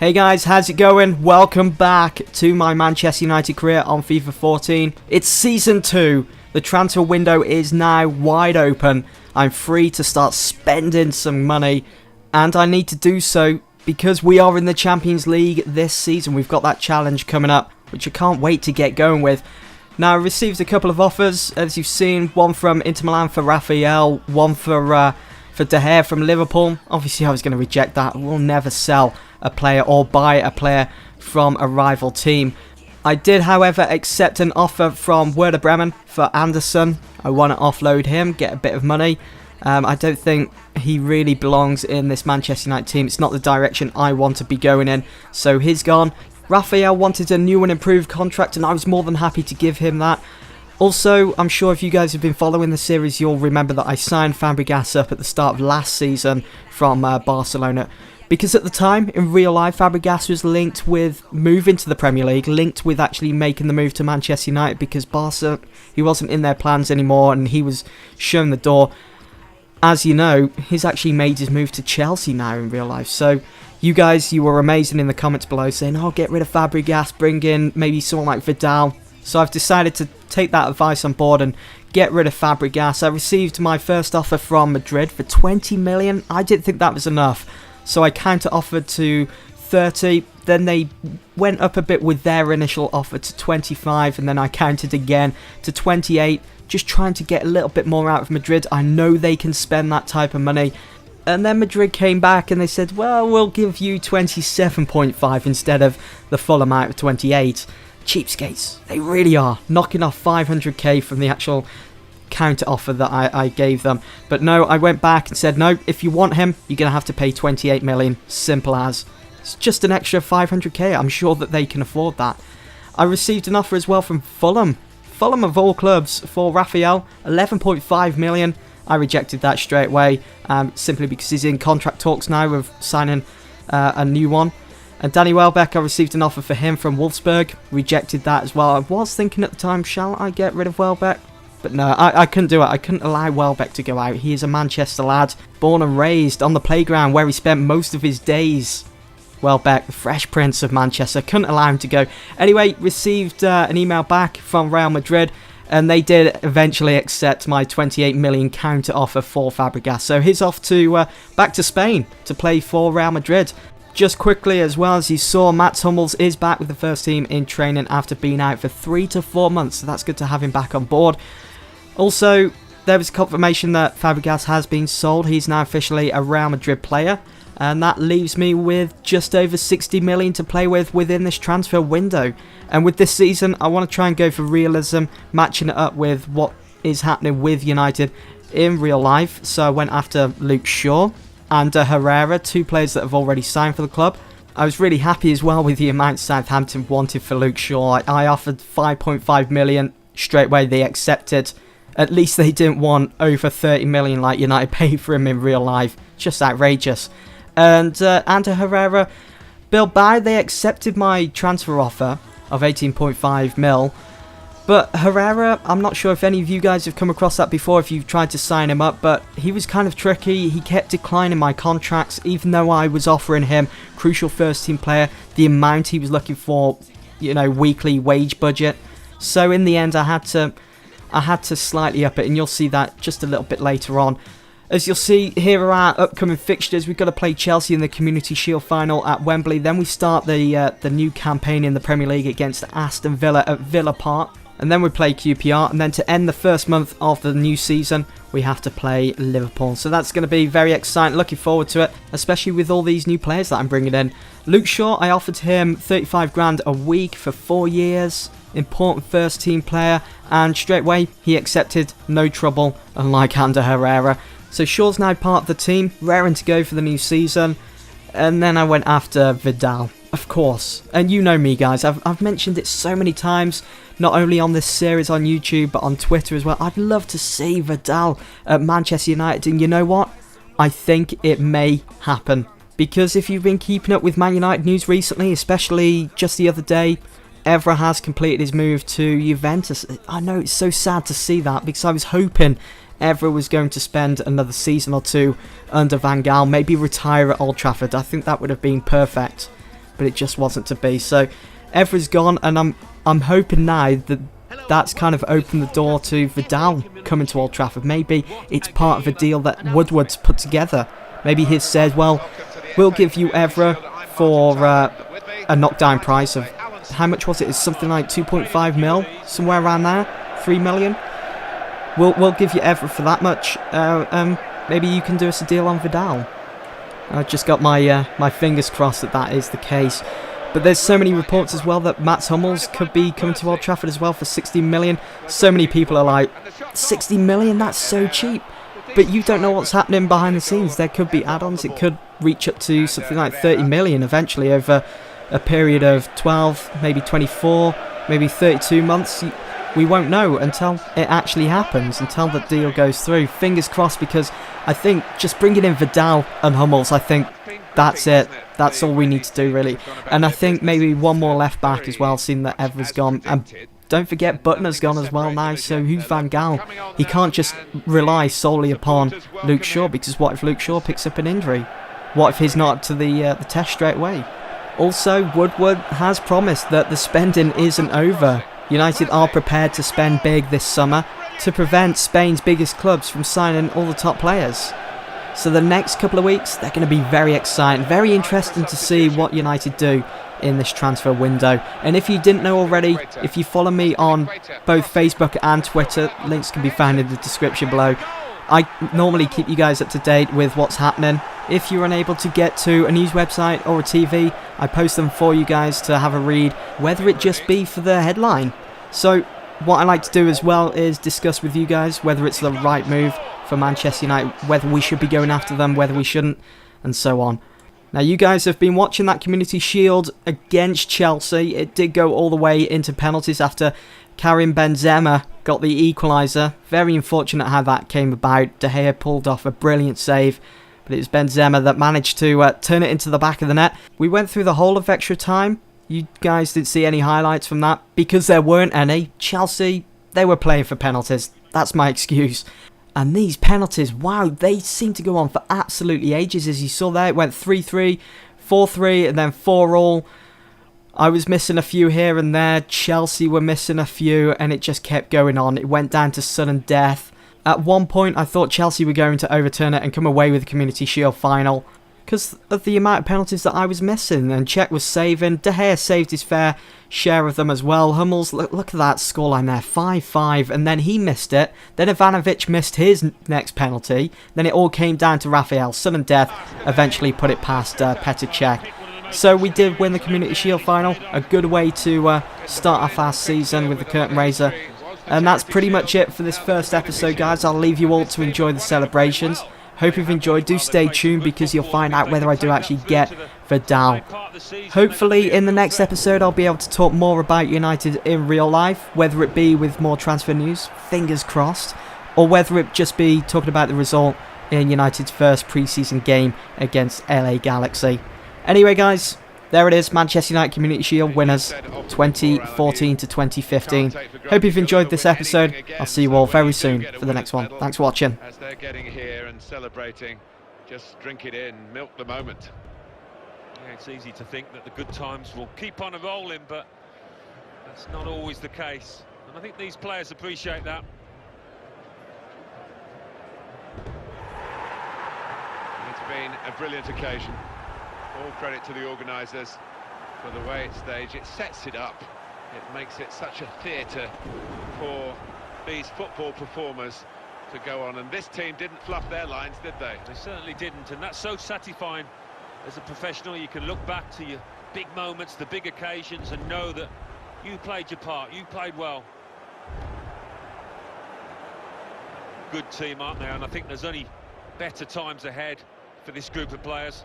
Hey guys, how's it going? Welcome back to my Manchester United career on FIFA 14. It's Season 2. The transfer window is now wide open. I'm free to start spending some money, and I need to do so because we are in the Champions League this season. We've got that challenge coming up, which I can't wait to get going with. Now, I received a couple of offers, as you've seen. One from Inter Milan for Raphael, one for De Gea from Liverpool. Obviously, I was going to reject that. We'll never sell a player or buy a player from a rival team. I did, however, accept an offer from Werder Bremen for Anderson. I want to offload him, get a bit of money. I don't think he really belongs in this Manchester United team. It's not the direction I want to be going in, so he's gone. Raphael wanted a new and improved contract, and I was more than happy to give him that. Also, I'm sure if you guys have been following the series, you'll remember that I signed Fabregas up at the start of last season from Barcelona. Because at the time, in real life, Fabregas was linked with moving to the Premier League, linked with actually making the move to Manchester United, because Barca, he wasn't in their plans anymore, and he was shown the door. As you know, he's actually made his move to Chelsea now in real life. So, you guys, you were amazing in the comments below, saying, oh, get rid of Fabregas, bring in maybe someone like Vidal. So I've decided to take that advice on board and get rid of Fabregas. I received my first offer from Madrid for 20 million. I didn't think that was enough, so I counter-offered to 30. Then they went up a bit with their initial offer to 25, and then I countered again to 28, just trying to get a little bit more out of Madrid. I know they can spend that type of money. And then Madrid came back and they said, well, we'll give you 27.5 instead of the full amount of 28. Cheapskates. They really are. Knocking off 500k from the actual counter offer that I gave them. But no, I went back and said, no, if you want him, you're going to have to pay 28 million. Simple as. It's just an extra 500k. I'm sure that they can afford that. I received an offer as well from Fulham. Fulham of all clubs for Raphael. 11.5 million. I rejected that straight away, simply because he's in contract talks now of signing a new one. And Danny Welbeck, I received an offer for him from Wolfsburg. Rejected that as well. I was thinking at the time, shall I get rid of Welbeck? But no, I couldn't do it. I couldn't allow Welbeck to go out. He is a Manchester lad, born and raised on the playground where he spent most of his days. Welbeck, the Fresh Prince of Manchester. Couldn't allow him to go. Anyway, received an email back from Real Madrid, and they did eventually accept my 28 million counter offer for Fabregas. So he's off to back to Spain to play for Real Madrid. Just quickly, as well, as you saw, Mats Hummels is back with the first team in training after being out for 3 to 4 months. So that's good to have him back on board. Also, there was confirmation that Fabregas has been sold. He's now officially a Real Madrid player. And that leaves me with just over 60 million to play with within this transfer window. And with this season, I want to try and go for realism, matching it up with what is happening with United in real life. So I went after Luke Shaw and Herrera, two players that have already signed for the club. I was really happy as well with the amount Southampton wanted for Luke Shaw. I offered 5.5 million straight away. They accepted. At least they didn't want over 30 million like United paid for him in real life. Just outrageous. And Herrera, Bilbao, they accepted my transfer offer of 18.5 mil. But Herrera, I'm not sure if any of you guys have come across that before, if you've tried to sign him up, but he was kind of tricky. He kept declining my contracts, even though I was offering him crucial first team player, the amount he was looking for, you know, weekly wage budget. So in the end, I had to slightly up it, and you'll see that just a little bit later on. As you'll see, here are our upcoming fixtures. We've got to play Chelsea in the Community Shield final at Wembley. Then we start the new campaign in the Premier League against Aston Villa at Villa Park. And then we play QPR. And then to end the first month of the new season, we have to play Liverpool. So that's going to be very exciting. Looking forward to it, especially with all these new players that I'm bringing in. Luke Shaw, I offered him 35 grand a week for 4 years. Important first team player. And straight away, he accepted. No trouble, unlike Ander Herrera. So Shaw's now part of the team, raring to go for the new season. And then I went after Vidal, of course. And you know me, guys. I've mentioned it so many times, not only on this series on YouTube, but on Twitter as well. I'd love to see Vidal at Manchester United. And you know what? I think it may happen. Because if you've been keeping up with Man United news recently, especially just the other day, Evra has completed his move to Juventus. I know, it's so sad to see that, because I was hoping Evra was going to spend another season or two under Van Gaal, maybe retire at Old Trafford. I think that would have been perfect. but it just wasn't to be. So Evra's gone, and I'm hoping now that that's kind of opened the door to Vidal coming to Old Trafford. Maybe it's part of a deal that Woodward's put together. Maybe he said, well, we'll give you Evra for a knockdown price of, how much was it? It's something like 2.5 mil, somewhere around there, 3 million. We'll give you Evra for that much. Maybe you can do us a deal on Vidal. I've just got my fingers crossed that that is the case. But there's so many reports as well that Mats Hummels could be coming to Old Trafford as well for 60 million. So many people are like, 60 million? That's so cheap. But you don't know what's happening behind the scenes. There could be add-ons. It could reach up to something like 30 million eventually over a period of 12, maybe 24, maybe 32 months. We won't know until it actually happens, until the deal goes through. Fingers crossed, because I think just bringing in Vidal and Hummels, I think that's it. That's all we need to do, really. And I think maybe one more left back as well, seeing that Evra's gone. And don't forget, Butner's gone as well now, so who's Van Gaal? He can't just rely solely upon Luke Shaw, because what if Luke Shaw picks up an injury? What if he's not to the test straight away? Also, Woodward has promised that the spending isn't over. United are prepared to spend big this summer to prevent Spain's biggest clubs from signing all the top players. So the next couple of weeks, they're going to be very exciting, very interesting to see what United do in this transfer window. And if you didn't know already, if you follow me on both Facebook and Twitter, links can be found in the description below. I normally keep you guys up to date with what's happening. If you're unable to get to a news website or a TV, I post them for you guys to have a read, whether it just be for the headline. So what I like to do as well is discuss with you guys whether it's the right move for Manchester United, whether we should be going after them, whether we shouldn't, and so on. Now, you guys have been watching that Community Shield against Chelsea. It did go all the way into penalties after Karim Benzema got the equaliser. Very unfortunate how that came about. De Gea pulled off a brilliant save, but it was Benzema that managed to turn it into the back of the net. We went through the whole of extra time. You guys didn't see any highlights from that because there weren't any. Chelsea, they were playing for penalties. That's my excuse. And these penalties, wow, they seem to go on for absolutely ages. As you saw there, it went 3-3, 4-3, and then 4-all. I was missing a few here and there. Chelsea were missing a few, and it just kept going on. It went down to sudden death. At one point, I thought Chelsea were going to overturn it and come away with the Community Shield final because of the amount of penalties that I was missing. And Cech was saving. De Gea saved his fair share of them as well. Hummels, look at that scoreline there, 5-5, and then he missed it. Then Ivanovic missed his next penalty. Then it all came down to Raphael. Sudden death eventually put it past Petr Cech. So we did win the Community Shield final. A good way to start off our season with the curtain raiser. And that's pretty much it for this first episode, guys. I'll leave you all to enjoy the celebrations. Hope you've enjoyed. Do stay tuned because you'll find out whether I do actually get Vidal. Hopefully in the next episode I'll be able to talk more about United in real life, whether it be with more transfer news, fingers crossed, or whether it just be talking about the result in United's first pre-season game against LA Galaxy. Anyway, guys, there it is, Manchester United Community Shield winners 2014 to 2015. Hope you've enjoyed this episode. I'll see you all very soon for the next one. Thanks for watching. As they're getting here and celebrating, just drink it in, milk the moment. Yeah, it's easy to think that the good times will keep on rolling, but that's not always the case. And I think these players appreciate that. It's been a brilliant occasion. All credit to the organisers for the way it's staged. It sets it up. It makes it such a theatre for these football performers to go on. And this team didn't fluff their lines, did they? They certainly didn't, and that's so satisfying as a professional. You can look back to your big moments, the big occasions, and know that you played your part, you played well. Good team, aren't they? And I think there's only better times ahead for this group of players.